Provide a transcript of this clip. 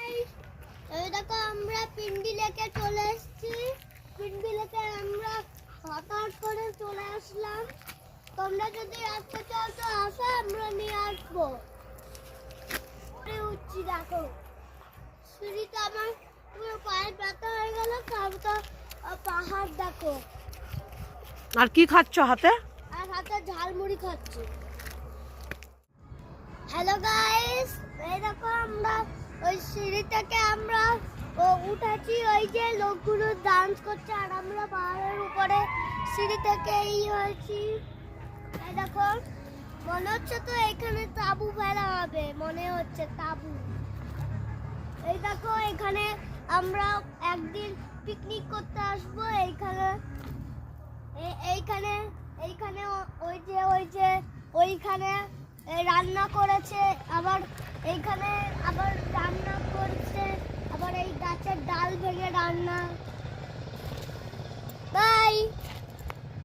Guys, এই দেখো আমরা পিন্ডি লেকে চলে এসেছি। পিন্ডি লেকে আমরা হঠাৎ করে চলে আসলাম। তোমরা যদি আসতে চাও তো আসো, আমরা নিয়ে আসবো। উঠছি দেখো, সিঁড়িতে আমার পুরো পায়ে ব্যথা হয়ে গেল। পাহাড় দেখো। আর কি খাচ্ছ হাতে? আর হাতে ঝালমুড়ি খাচ্ছি। হ্যালো গাইস, এই দেখো আমরা ওই সিঁড়ি থেকে আমরা উঠেছি। ওই যে লোকগুলো ডান্স করছে আর আমরা পাহাড়ের উপরে সিঁড়ি থেকে হয়েছি। এই দেখো, মনে হচ্ছে তো এখানে তাবু ফেলা হবে, মনে হচ্ছে তাবু। এই দেখো, এখানে আমরা একদিন পিকনিক করতে আসবো। এইখানে এইখানে ওইখানে রান্না করেছে। আবার এইখানে আবার